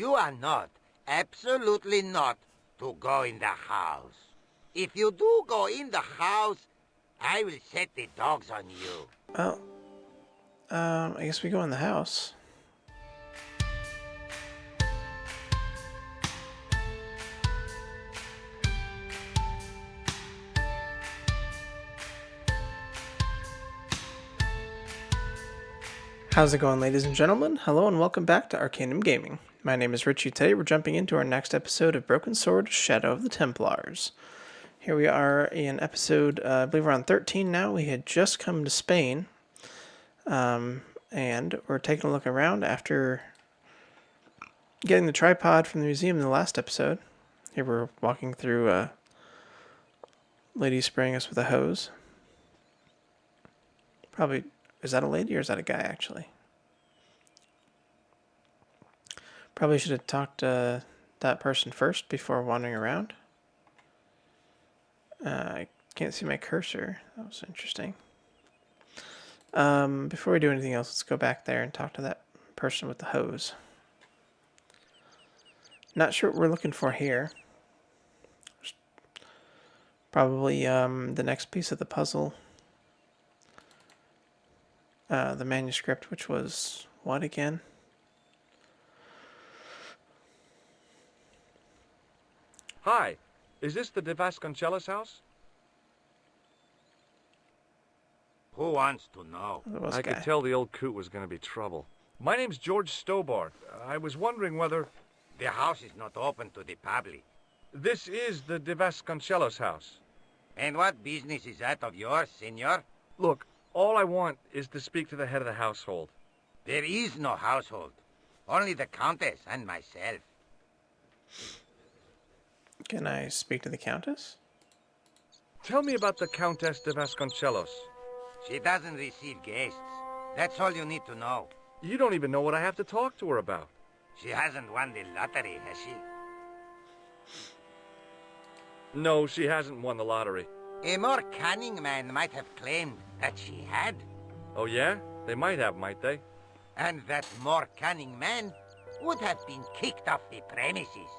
You are not, absolutely not, to go in the house. If you do go in the house, I will set the dogs on you. Well, I guess we go in the house. How's it going, ladies and gentlemen? Hello and welcome back to Arcanum Gaming. My name is Richie. Today we're jumping into our next episode of Broken Sword, Shadow of the Templars. Here we are in episode, I believe we're on 13 now. We had just come to Spain, and we're taking a look around after getting the tripod from the museum in the last episode. Here we're walking through a lady spraying us with a hose. Probably, is that a lady or is that a guy, actually? Probably should have talked to that person first before wandering around. I can't see my cursor. That was interesting. Before we do anything else, let's go back there and talk to that person with the hose. Not sure what we're looking for here. Probably the next piece of the puzzle. The manuscript, which was what again? Hi, is this the De Vasconcelos house? Who wants to know? I could tell the old coot was going to be trouble. My name's George Stobart. I was wondering whether... The house is not open to the public. This is the De Vasconcelos house. And what business is that of yours, senor? Look, all I want is to speak to the head of the household. There is no household. Only the Countess and myself. Can I speak to the Countess? Tell me about the Countess de Vasconcelos. She doesn't receive guests. That's all you need to know. You don't even know what I have to talk to her about. She hasn't won the lottery, has she? No, she hasn't won the lottery. A more cunning man might have claimed that she had. Oh yeah? They might have, might they? And that more cunning man would have been kicked off the premises.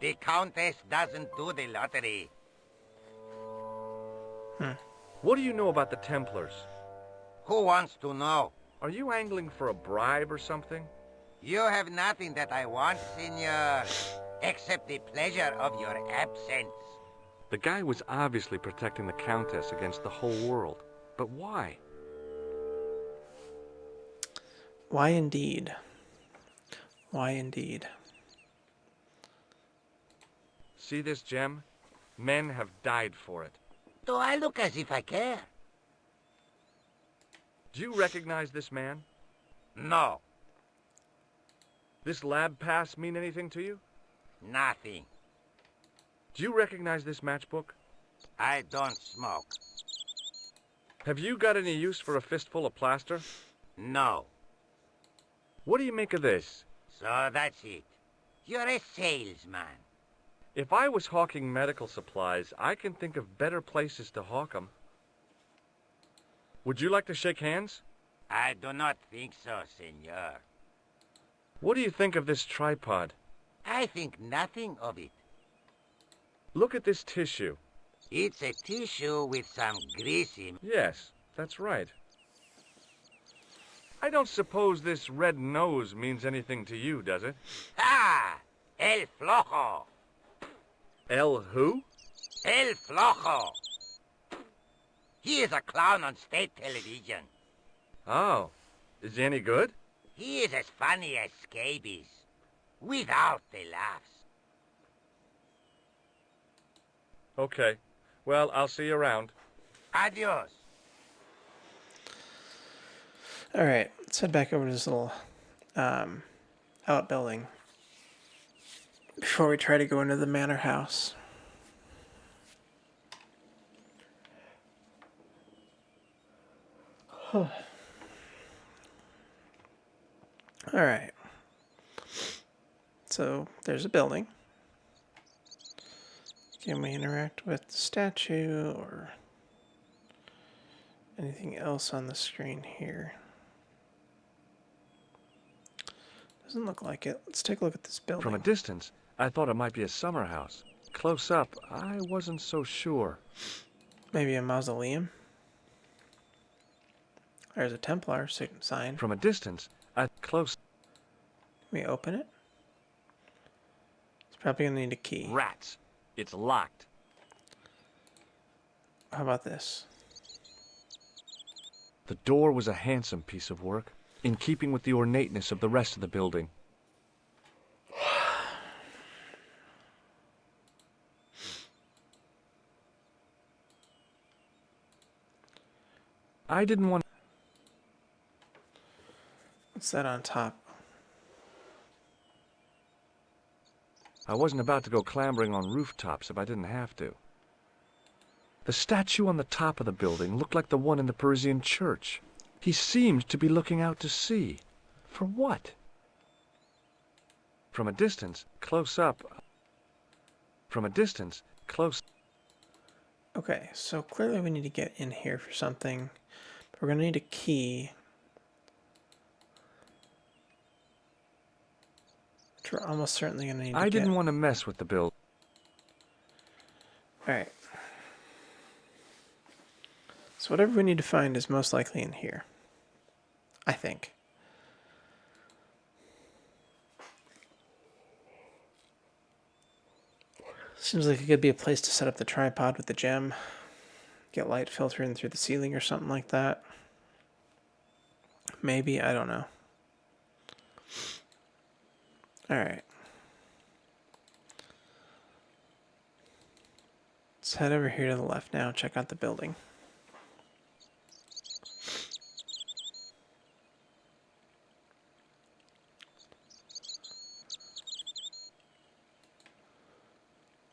The Countess doesn't do the lottery. What do you know about the Templars? Who wants to know? Are you angling for a bribe or something? You have nothing that I want, senor, except the pleasure of your absence. The guy was obviously protecting the Countess against the whole world. But why? Why indeed? Why indeed? See this gem? Men have died for it. Do I look as if I care? Do you recognize this man? No, This lab pass mean anything to you? nothing. Do you recognize this matchbook? I don't smoke. Have you got any use for a fistful of plaster? No. What do you make of this? So that's it. You're a salesman. If I was hawking medical supplies, I can think of better places to hawk them. Would you like to shake hands? I do not think so, senor. What do you think of this tripod? I think nothing of it. Look at this tissue. It's a tissue with some grease in. Yes, that's right. I don't suppose this red nose means anything to you, does it? Ah! El Flojo! El who? El Flojo! He is a clown on state television. Oh, is he any good? He is as funny as scabies, without the laughs. Okay. Well, I'll see you around. Adios. Alright, let's head back over to this little outbuilding before we try to go into the manor house. Alright. So, there's a building. Can we interact with the statue or anything else on the screen here? Doesn't look like it. Let's take a look at this building. From a distance, I thought it might be a summer house. Close up, I wasn't so sure. Maybe a mausoleum? There's a Templar sign. From a distance, close. Can we open it? It's probably going to need a key. Rats. It's locked. How about this? The door was a handsome piece of work, in keeping with the ornateness of the rest of the building. I didn't want... What's that on top? I wasn't about to go clambering on rooftops if I didn't have to. The statue on the top of the building looked like the one in the Parisian church. He seemed to be looking out to sea. For what? From a distance, close up. From a distance, close... Okay, so clearly we need to get in here for something. But we're going to need a key. Which we're almost certainly going to need to I get. didn't want to mess with the build. Alright. So whatever we need to find is most likely in here. I think. Seems like it could be a place to set up the tripod with the gem. Get light filtering through the ceiling or something like that. Maybe, I don't know. Alright. Let's head over here to the left now, check out the building.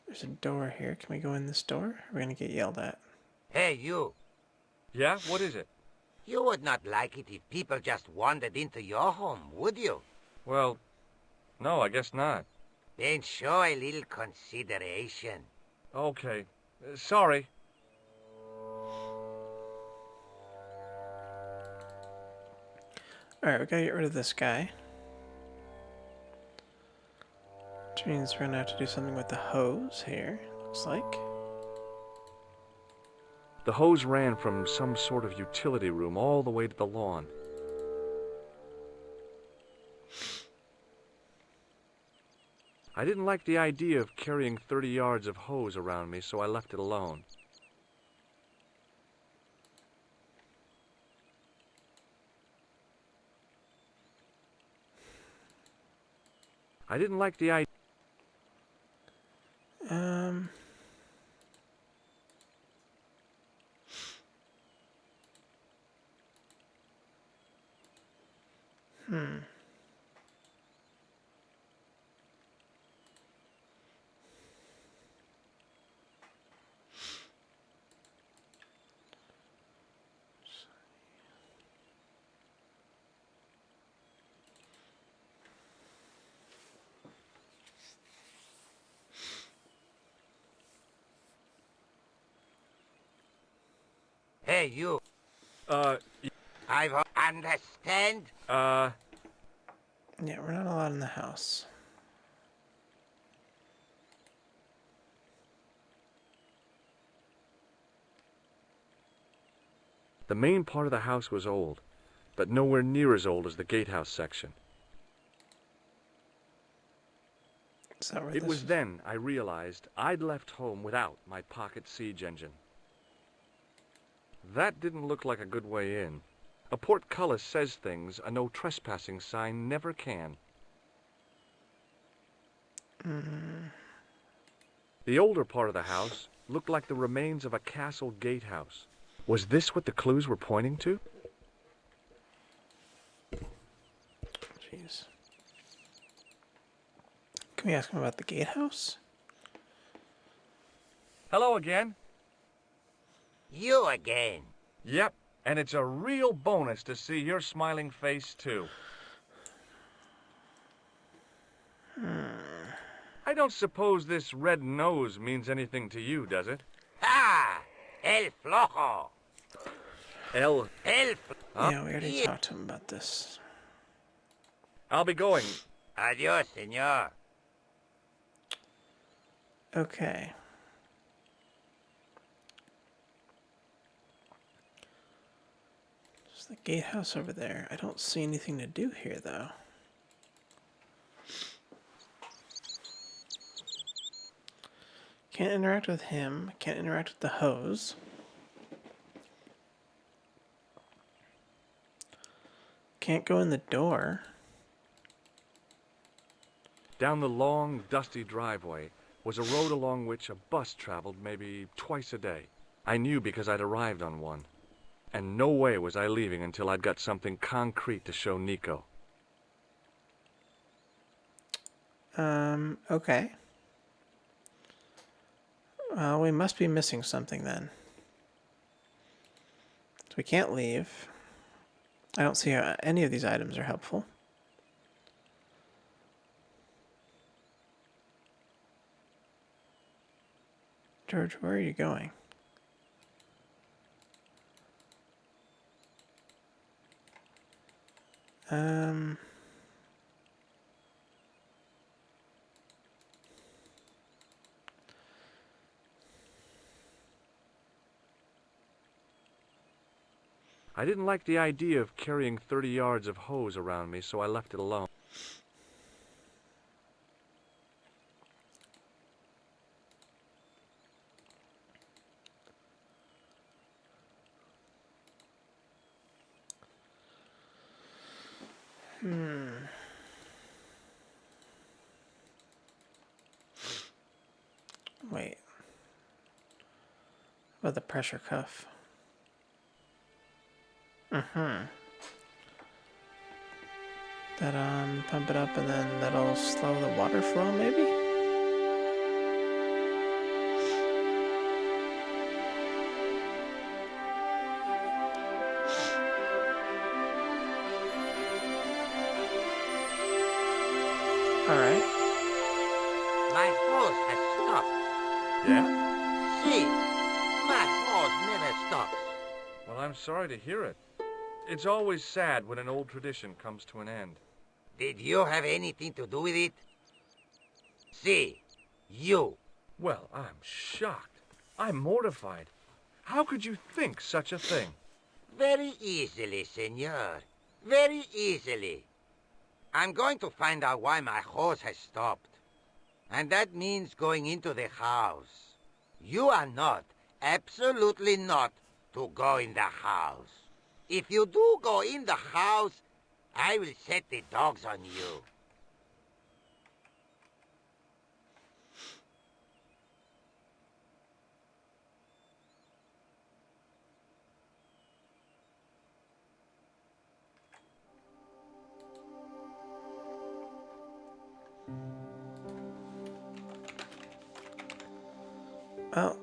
There's a door here. Can we go in this door? We're going to get yelled at. Hey, you. Yeah? What is it? You would not like it if people just wandered into your home, would you? Well, no, I guess not. Then show a little consideration. Okay. Sorry. Alright, we gotta get rid of this guy. Which means we're gonna have to do something with the hose here, looks like. The hose ran from some sort of utility room all the way to the lawn. I didn't like the idea of carrying 30 yards of hose around me, so I left it alone. I didn't like the idea. Hey, you. I understand. Yeah, we're not allowed in the house. The main part of the house was old, but nowhere near as old as the gatehouse section. Is that where It this was then I realized I'd left home without my pocket siege engine. That didn't look like a good way in. A portcullis says things a no trespassing sign never can. The older part of the house looked like the remains of a castle gatehouse. Was this what the clues were pointing to? Jeez. Can we ask him about the gatehouse? Hello again. You again. Yep, and it's a real bonus to see your smiling face, too. I don't suppose this red nose means anything to you, does it? Ah, el flojo. El... El Yeah, we already talked to him about this. I'll be going. Adios, senor. Okay. There's the gatehouse over there. I don't see anything to do here, though. Can't interact with him. Can't interact with the hose. Can't go in the door. Down the long, dusty driveway was a road along which a bus traveled maybe twice a day. I knew because I'd arrived on one. And no way was I leaving until I'd got something concrete to show Nico. Okay. Well, we must be missing something then. So we can't leave. I don't see how any of these items are helpful. George, where are you going? I didn't like the idea of carrying 30 yards of hose around me, so I left it alone. Wait. What about the pressure cuff? That, pump it up and then that'll slow the water flow, maybe? Alright. My horse has stopped. Yeah? See, my horse never stops. Well, I'm sorry to hear it. It's always sad when an old tradition comes to an end. Did you have anything to do with it? See, you. Well, I'm shocked. I'm mortified. How could you think such a thing? Very easily, senor. Very easily. I'm going to find out why my horse has stopped. And that means going into the house. You are not, absolutely not, to go in the house. If you do go in the house, I will set the dogs on you. Well,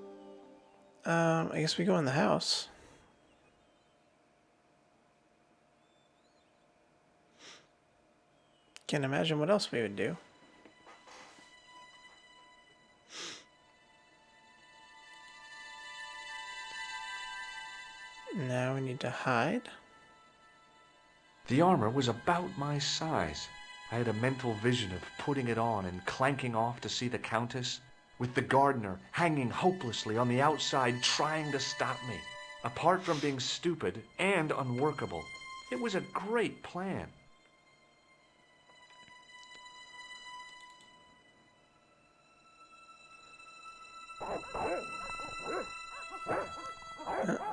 I guess we go in the house. Can't imagine what else we would do. Now we need to hide. The armor was about my size. I had a mental vision of putting it on and clanking off to see the Countess, with the gardener hanging hopelessly on the outside trying to stop me. Apart from being stupid and unworkable, it was a great plan.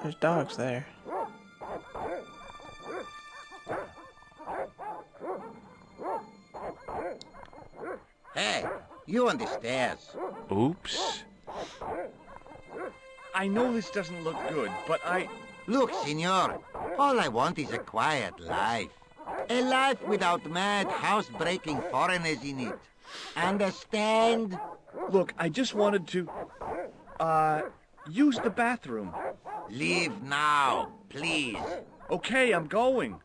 There's dogs there. Hey, you on the stairs. Oops. I know this doesn't look good, but Look, senor, all I want is a quiet life. A life without mad, house-breaking foreigners in it. Understand? Look, I just wanted to, use the bathroom. Leave now, please. Okay, I'm going.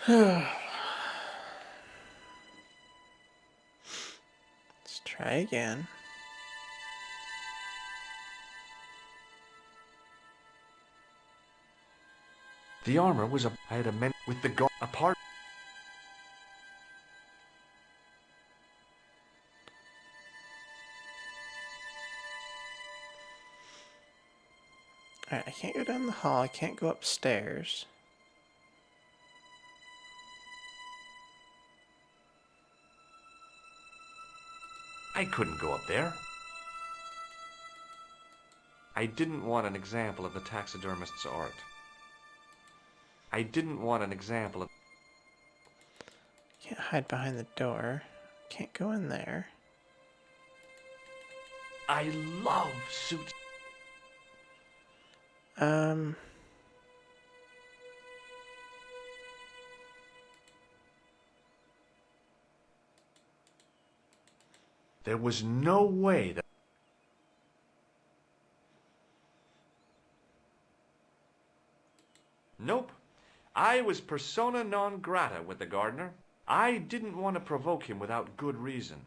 Let's try again. The armor was I had a men with the guard apart. Alright, I can't go down the hall. I can't go upstairs. I couldn't go up there. I didn't want an example of the taxidermist's art. I didn't want an example of... Can't hide behind the door. Can't go in there. I love suits. There was no way that... Nope. I was persona non grata with the gardener. I didn't want to provoke him without good reason.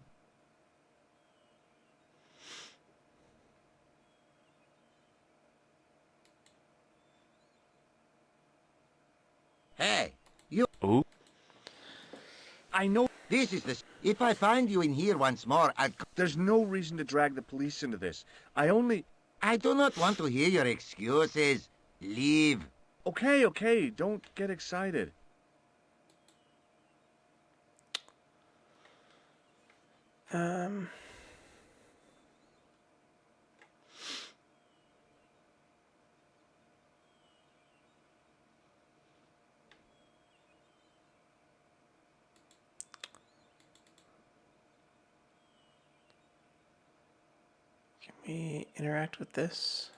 Hey, you... Oh? I know... This is the... If I find you in here once more, There's no reason to drag the police into this. I do not want to hear your excuses. Leave. Okay, don't get excited. Can we interact with this?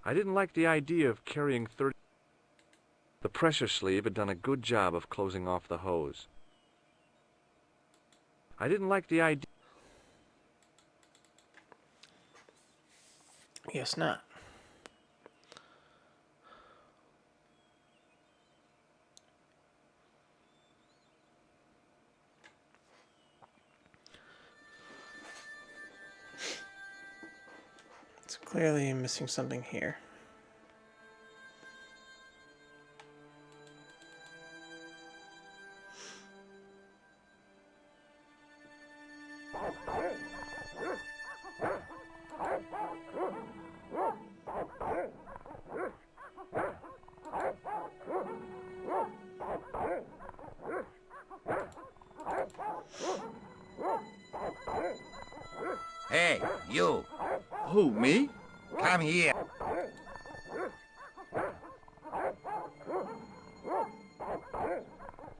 I didn't like the idea of carrying 30... The pressure sleeve had done a good job of closing off the hose. I didn't like the idea... Guess not. It's clearly missing something here. Hey, you. Who, me? Come here.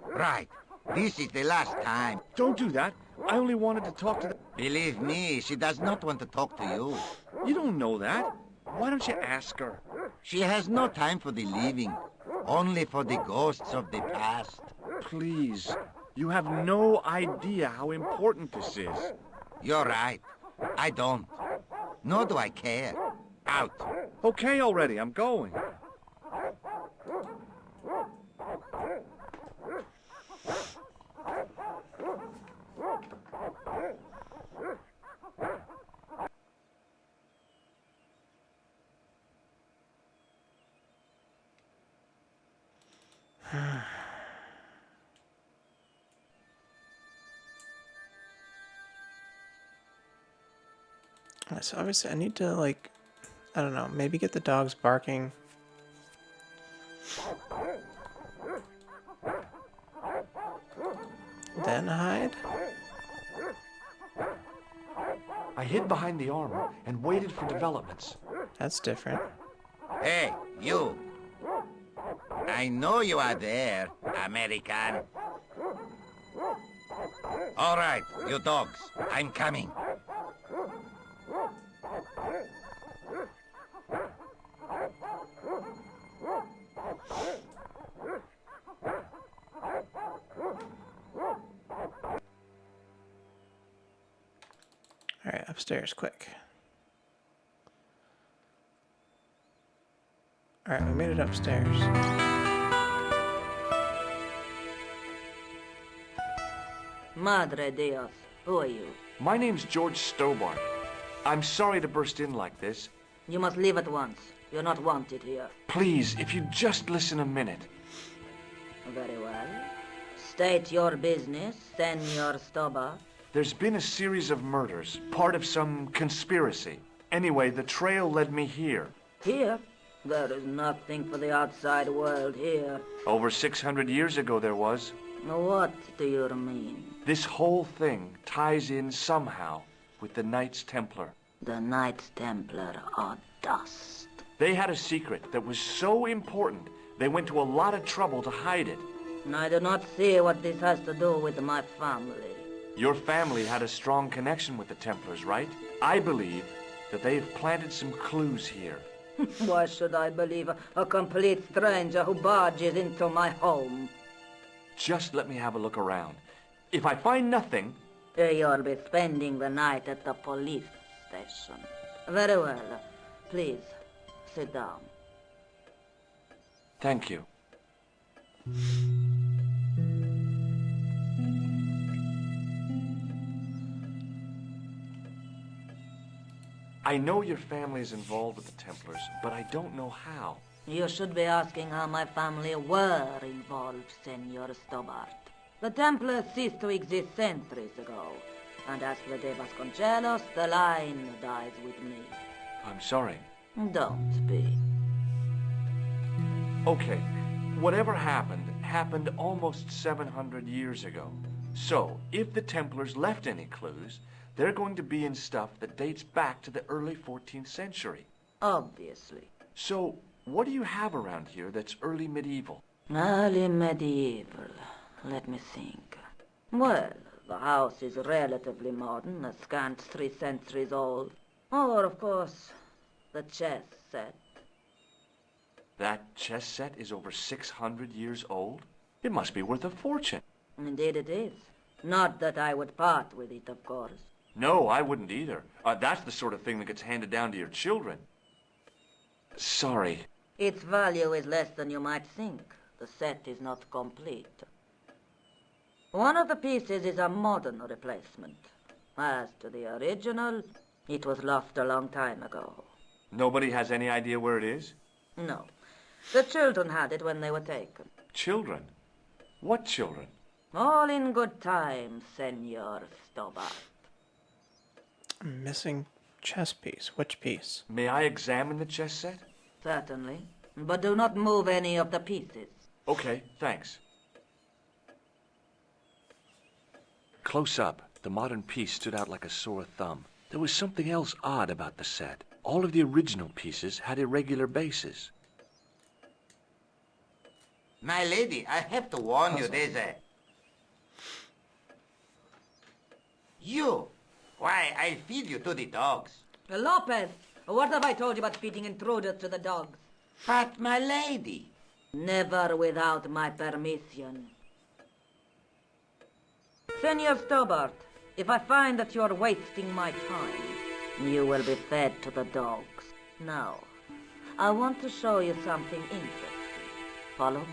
Right. This is the last time. Don't do that. I only wanted to talk to the... Believe me, she does not want to talk to you. You don't know that. Why don't you ask her? She has no time for the living, only for the ghosts of the past. Please. You have no idea how important this is. You're right. I don't. Nor do I care. Out. Okay already, I'm going. So obviously I need to, like, I don't know, maybe get the dogs barking. Then hide? I hid behind the armor and waited for developments. That's different. Hey, you. I know you are there, American. All right, you dogs. I'm coming. Alright, upstairs, quick. Alright, we made it upstairs. Madre Dios, who are you? My name's George Stobart. I'm sorry to burst in like this. You must leave at once. You're not wanted here. Please, if you just listen a minute. Very well. State your business, Senor Stobart. There's been a series of murders, part of some conspiracy. Anyway, the trail led me here. Here? There is nothing for the outside world here. Over 600 years ago there was. What do you mean? This whole thing ties in somehow with the Knights Templar. The Knights Templar are dust. They had a secret that was so important, they went to a lot of trouble to hide it. I do not see what this has to do with my family. Your family had a strong connection with the Templars, right? I believe that they've planted some clues here. Why should I believe a complete stranger who barges into my home? Just let me have a look around. If I find nothing... You'll be spending the night at the police station. Very well. Please, sit down. Thank you. I know your family is involved with the Templars, but I don't know how. You should be asking how my family were involved, Senor Stobart. The Templars ceased to exist centuries ago, and as for De Vasconcelos, the line dies with me. I'm sorry. Don't be. Okay, whatever happened almost 700 years ago. So, if the Templars left any clues, they're going to be in stuff that dates back to the early 14th century. Obviously. So, what do you have around here that's early medieval? Early medieval. Let me think. Well, the house is relatively modern, a scant 3 centuries old. Or, of course, the chess set. That chess set is over 600 years old? It must be worth a fortune. Indeed it is. Not that I would part with it, of course. No, I wouldn't either. That's the sort of thing that gets handed down to your children. Sorry. Its value is less than you might think. The set is not complete. One of the pieces is a modern replacement. As to the original, it was lost a long time ago. Nobody has any idea where it is? No. The children had it when they were taken. Children? What children? All in good time, Senor Stobart. Missing chess piece. Which piece? May I examine the chess set? Certainly. But do not move any of the pieces. Okay, thanks. Close up, the modern piece stood out like a sore thumb. There was something else odd about the set. All of the original pieces had irregular bases. My lady, I have to warn you, there's a... You! Why, I'll feed you to the dogs. Lopez, what have I told you about feeding intruders to the dogs? But, my lady... Never without my permission. Senor Stobart, if I find that you're wasting my time, you will be fed to the dogs. Now, I want to show you something interesting. Follow me.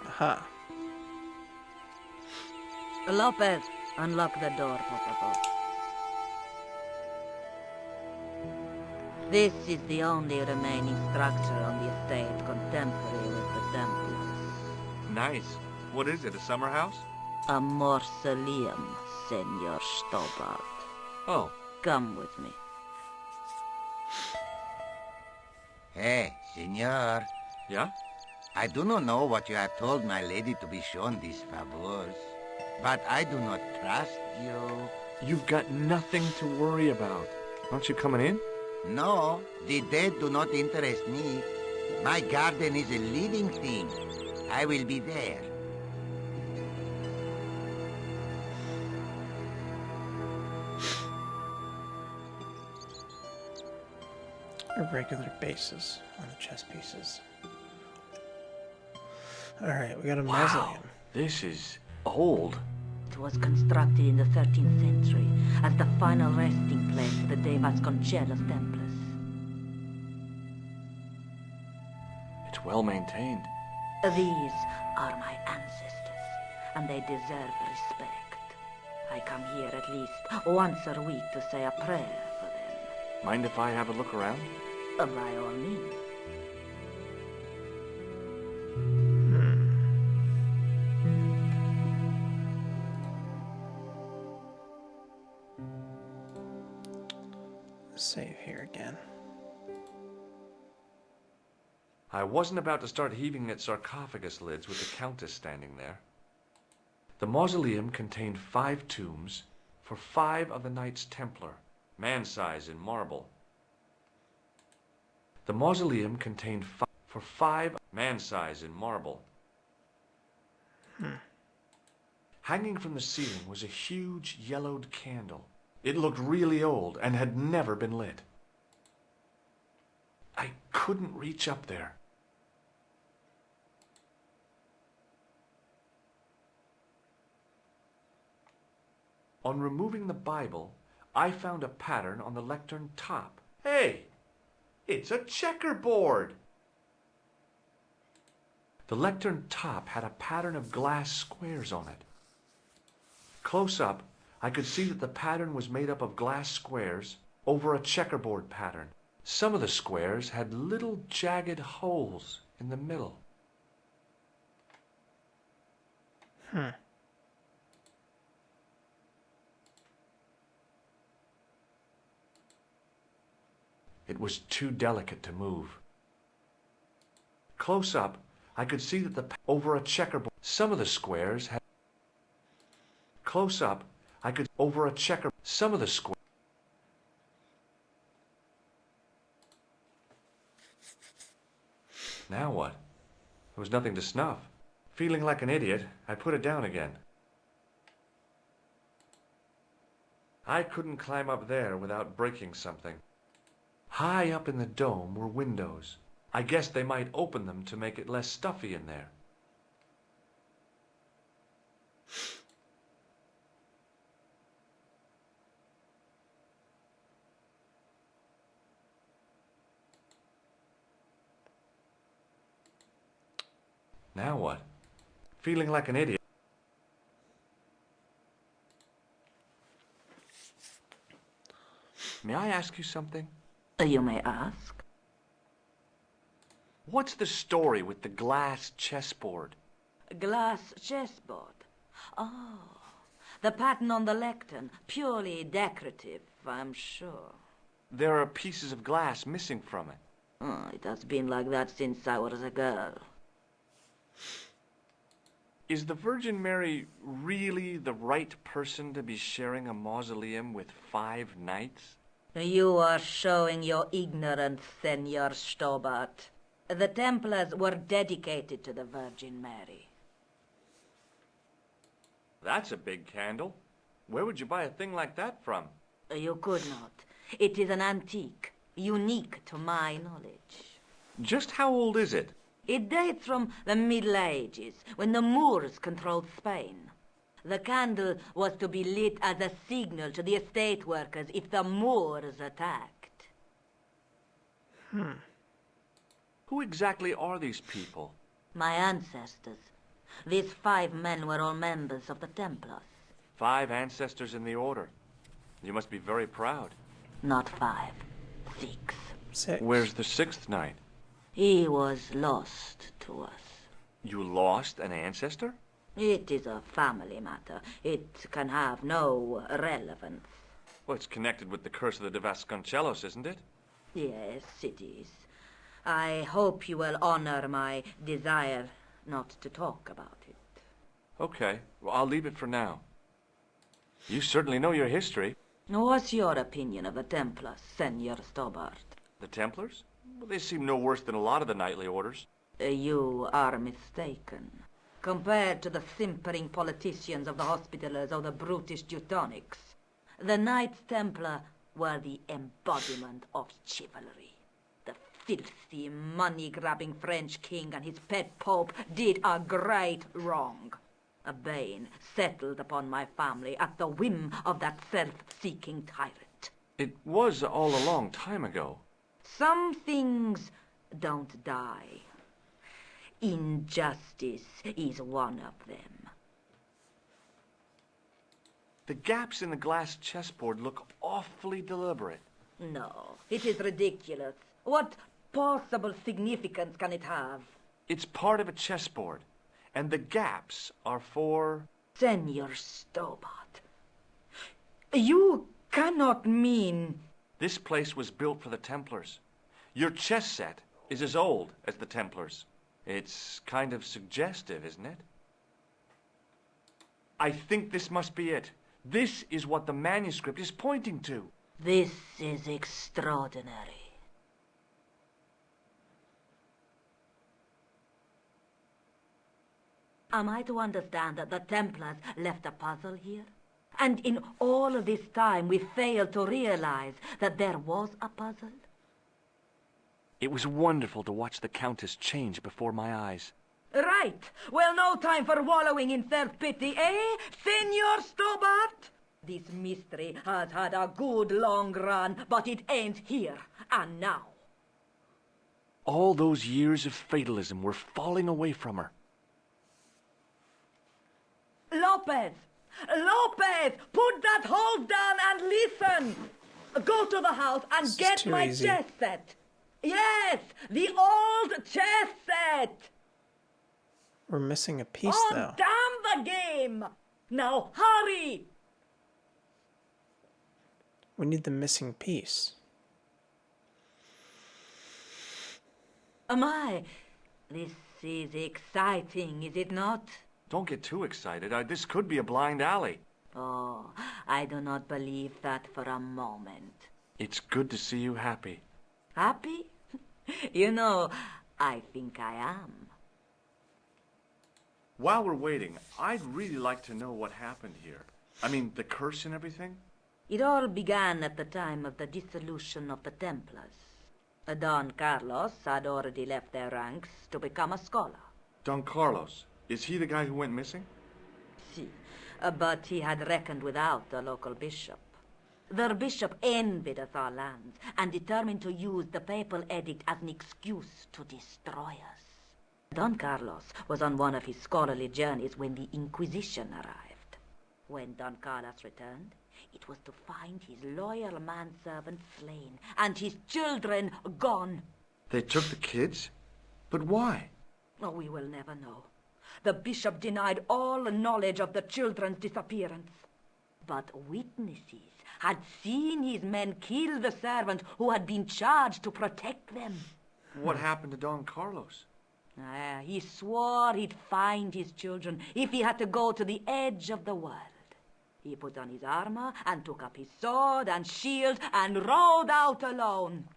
Aha. Lopez, unlock the door, por favor. This is the only remaining structure on the estate contemporary with the Templars. Nice. What is it, a summer house? A mausoleum, Senor Stobart. Oh. Come with me. Hey, senor. Yeah? I do not know what you have told my lady to be shown these favors, but I do not trust you. You've got nothing to worry about. Aren't you coming in? No, the dead do not interest me. My garden is a living thing. I will be there. Irregular bases on the chess pieces. Alright, we got a mausoleum. This is old. It was constructed in the 13th century as the final resting place of the De Vasconcelos Templars. It's well maintained. These are my ancestors, and they deserve respect. I come here at least once a week to say a prayer for them. Mind if I have a look around? By all means. Save here again. I wasn't about to start heaving at sarcophagus lids with the Countess standing there. The mausoleum contained 5 tombs for 5 of the Knights Templar, man-size in marble. The mausoleum contained 5 man-size in marble. Hanging from the ceiling was a huge yellowed candle. It looked really old and had never been lit. I couldn't reach up there. On removing the Bible, I found a pattern on the lectern top. Hey, it's a checkerboard! The lectern top had a pattern of glass squares on it. Close up, I could see that the pattern was made up of glass squares over a checkerboard pattern. Some of the squares had little jagged holes in the middle. It was too delicate to move. Close up, I could see that over a checkerboard, some of the squares had. Close up, I could over a checkerboard, some of the squares. Now what? There was nothing to snuff. Feeling like an idiot, I put it down again. I couldn't climb up there without breaking something. High up in the dome were windows. I guess they might open them to make it less stuffy in there. Now what? Feeling like an idiot. May I ask you something? You may ask. What's the story with the glass chessboard? Glass chessboard. Oh, the pattern on the lectern. Purely decorative, I'm sure. There are pieces of glass missing from it. Oh, it has been like that since I was a girl. Is the Virgin Mary really the right person to be sharing a mausoleum with 5 knights? You are showing your ignorance, Senor Stobart. The Templars were dedicated to the Virgin Mary. That's a big candle. Where would you buy a thing like that from? You could not. It is an antique, unique to my knowledge. Just how old is it? It dates from the Middle Ages, when the Moors controlled Spain. The candle was to be lit as a signal to the estate workers if the Moors attacked. Who exactly are these people? My ancestors. These 5 men were all members of the Templars. 5 ancestors in the order. You must be very proud. Not 5, 6. 6. Where's the 6th knight? He was lost to us. You lost an ancestor? It is a family matter. It can have no relevance. Well, it's connected with the curse of the De Vasconcelos, isn't it? Yes, it is. I hope you will honor my desire not to talk about it. Okay, well, I'll leave it for now. You certainly know your history. What's your opinion of the Templars, Senor Stobart? The Templars? Well, they seem no worse than a lot of the knightly orders. You are mistaken. Compared to the simpering politicians of the Hospitallers or the brutish Teutonics, the Knights Templar were the embodiment of chivalry. The filthy, money-grabbing French king and his pet pope did a great wrong. A bane settled upon my family at the whim of that self-seeking tyrant. It was all a long time ago. Some things don't die. Injustice is one of them. The gaps in the glass chessboard look awfully deliberate. No, it is ridiculous. What possible significance can it have? It's part of a chessboard, and the gaps are for... Senor Stobart, you cannot mean... This place was built for the Templars. Your chess set is as old as the Templars. It's kind of suggestive, isn't it? I think this must be it. This is what the manuscript is pointing to. This is extraordinary. Am I to understand that the Templars left a puzzle here? And in all of this time we failed to realize that there was a puzzle? It was wonderful to watch the Countess change before my eyes. Right. Well, no time for wallowing in self-pity, eh, Senor Stobart? This mystery has had a good long run, but it ends here and now. All those years of fatalism were falling away from her. Lopez! Lopez! Put that hose down and listen! Go to the house and This is get too my easy. chess set! Yes! The old chess set! We're missing a piece, Oh, though. damn the game! Now hurry! We need the missing piece. My, this is exciting, is it not? Don't get too excited. This could be a blind alley. Oh, I do not believe that for a moment. It's good to see you happy. Happy? You know, I think I am. While we're waiting, I'd really like to know what happened here. I mean, the curse and everything? It all began at the time of the dissolution of the Templars. Don Carlos had already left their ranks to become a scholar. Don Carlos. Is he the guy who went missing? Si, but he had reckoned without the local bishop. The bishop envied us our lands and determined to use the papal edict as an excuse to destroy us. Don Carlos was on one of his scholarly journeys when the Inquisition arrived. When Don Carlos returned, it was to find his loyal manservant slain and his children gone. They took the kids? But why? Oh, we will never know. The bishop denied all knowledge of the children's disappearance. But witnesses had seen his men kill the servant who had been charged to protect them. What happened to Don Carlos? He swore he'd find his children if he had to go to the edge of the world. He put on his armor and took up his sword and shield and rode out alone.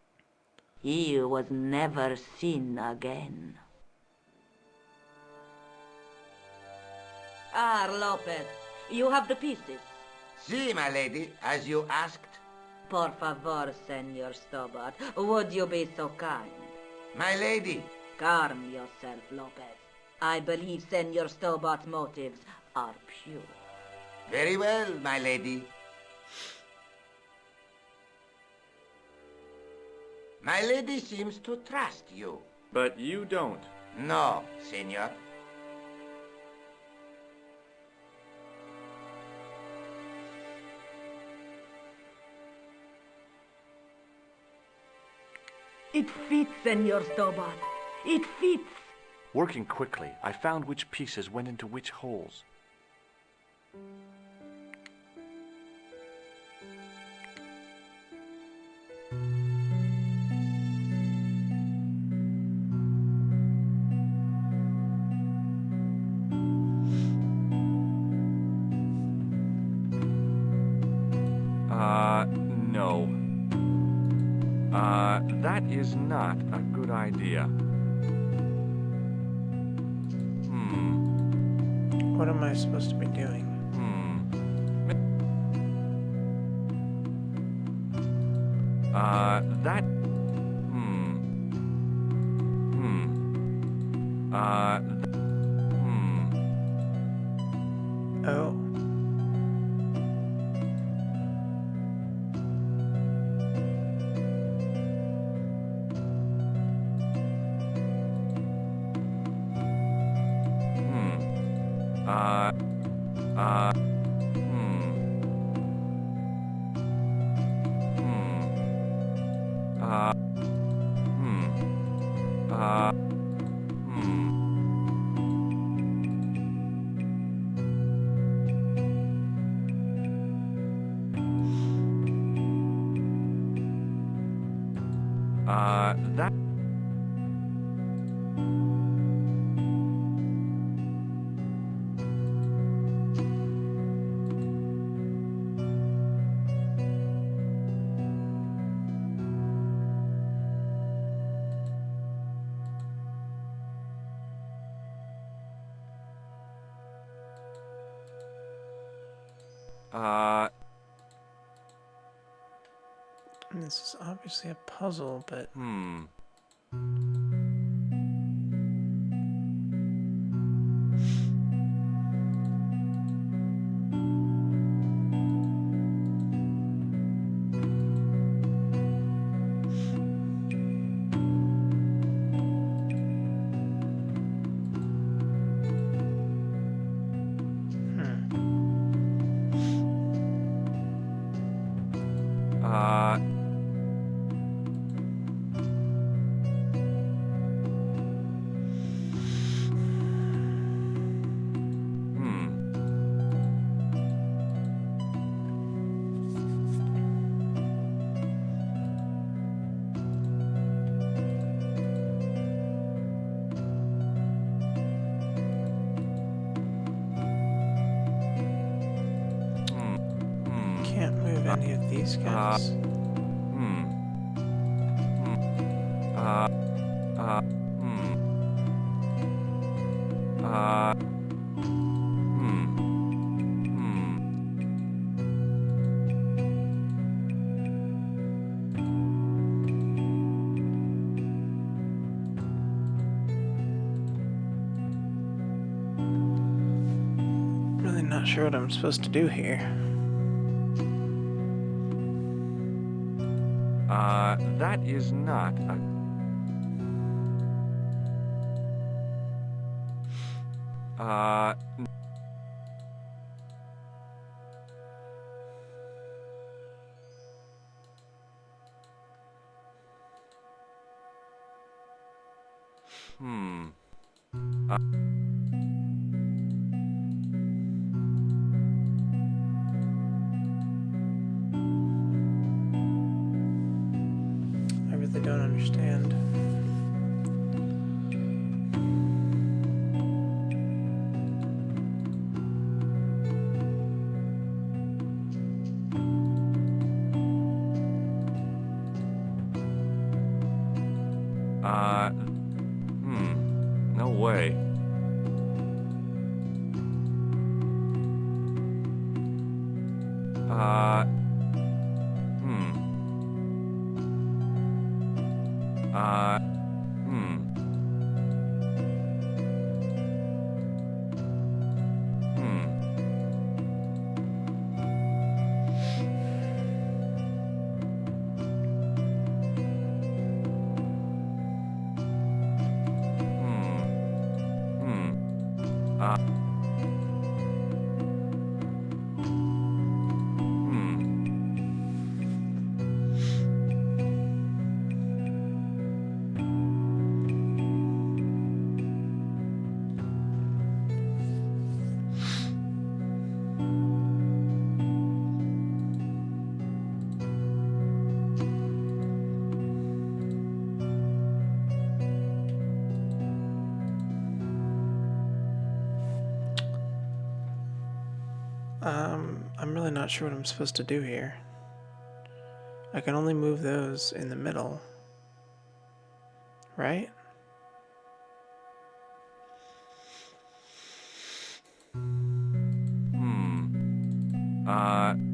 He was never seen again. Lopez, you have the pieces. Si, my lady, as you asked. Por favor, Senor Stobart, would you be so kind? My lady. Calm yourself, Lopez. I believe Senor Stobart's motives are pure. Very well, my lady. My lady seems to trust you. But you don't. No, senor. It fits, Senor Stobart. It fits. Working quickly, I found which pieces went into which holes. No. That is not a good idea. What am I supposed to be doing? That... Oh. Uh, uh, hmm. Hmm. Hmm. Hmm. That. And this is obviously a puzzle, but Hmm. Uh. Hmm. Hmm. Hmm. can't move any of these guys. Hmm. Hmm. Uh. Hmm. Hmm. Hmm. Really not sure what I'm supposed to do here. That is not a. Uh. Hmm. I really don't understand. No way. Hmm. Hmm. Hmm. Hmm. Hmm. Hmm. I'm really not sure what I'm supposed to do here. I can only move those in the middle. Right? Hmm. Hmm.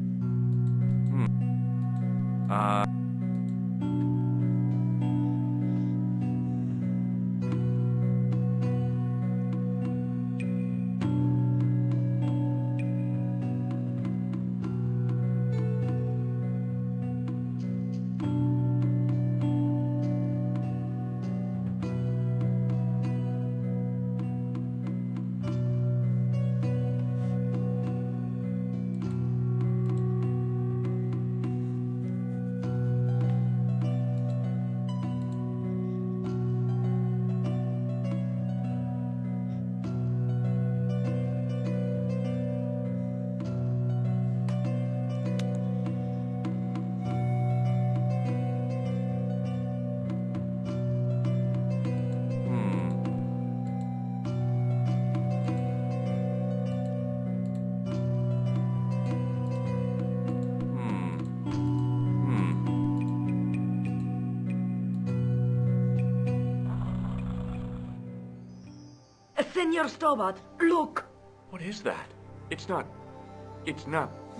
Senor Stobart, look! What is that? It's not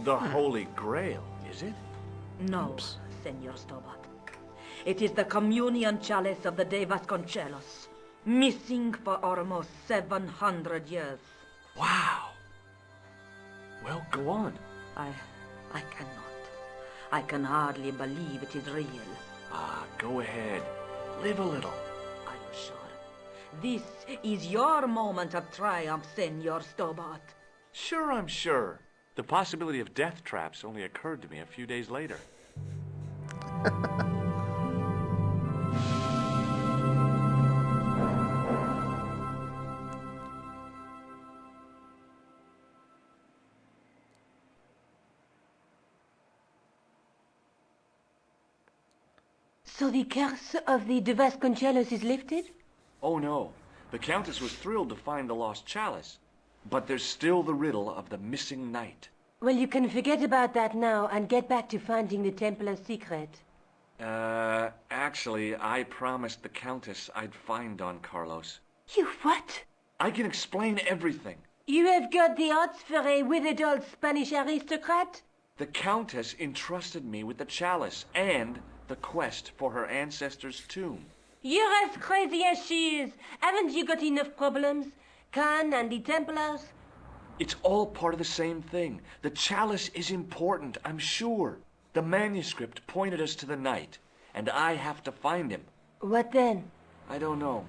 the Holy Grail, is it? No, Senor Stobart. It is the communion chalice of the De Vasconcelos, missing for almost 700 years. Wow. Well, go on. I cannot. I can hardly believe it is real. Go ahead. Live a little. Are you sure? This is your moment of triumph, Senor Stobart. Sure, I'm sure. The possibility of death traps only occurred to me a few days later. So the curse of the De Vasconcelos is lifted? Oh no. The Countess was thrilled to find the lost chalice. But there's still the riddle of the missing knight. Well, you can forget about that now and get back to finding the Templar's secret. Actually, I promised the Countess I'd find Don Carlos. You what? I can explain everything. You have got the odds for a withered old Spanish aristocrat? The Countess entrusted me with the chalice and the quest for her ancestor's tomb. You're as crazy as she is. Haven't you got enough problems? Khan and the Templars? It's all part of the same thing. The chalice is important, I'm sure. The manuscript pointed us to the knight, and I have to find him. What then? I don't know.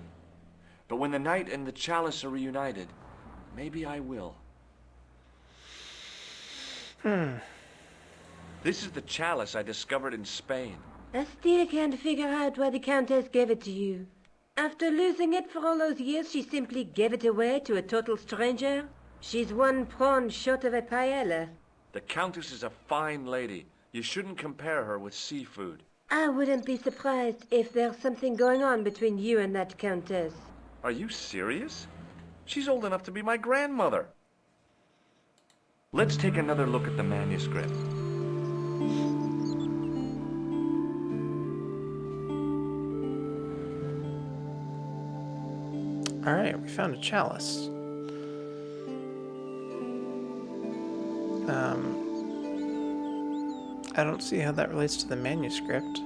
But when the knight and the chalice are reunited, maybe I will. This is the chalice I discovered in Spain. I still can't figure out why the Countess gave it to you. After losing it for all those years, she simply gave it away to a total stranger? She's one prawn short of a paella. The Countess is a fine lady. You shouldn't compare her with seafood. I wouldn't be surprised if there's something going on between you and that Countess. Are you serious? She's old enough to be my grandmother. Let's take another look at the manuscript. All right, we found a chalice. I don't see how that relates to the manuscript.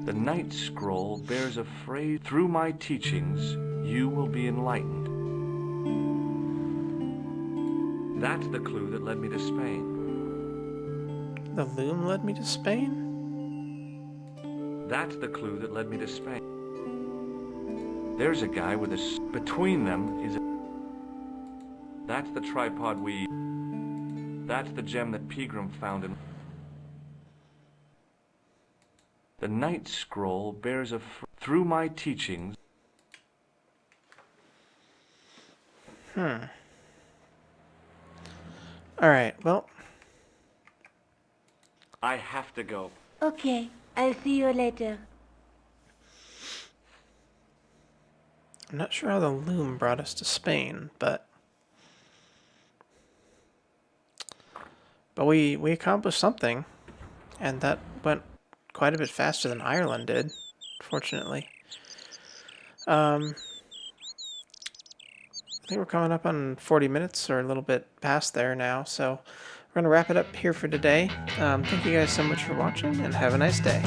The Night Scroll bears a phrase, "Through my teachings, you will be enlightened." That's the clue that led me to Spain. The loom led me to Spain? That's the clue that led me to Spain. There's a guy with a... Between them is a... That's the tripod we... That's the gem that Pegram found in... The Night Scroll bears a... Through my teachings... Alright, well... I have to go. Okay, I'll see you later. I'm not sure how the loom brought us to Spain, but we accomplished something, and that went quite a bit faster than Ireland did, fortunately. I think we're coming up on 40 minutes or a little bit past there now, so we're going to wrap it up here for today. Thank you guys so much for watching, and have a nice day.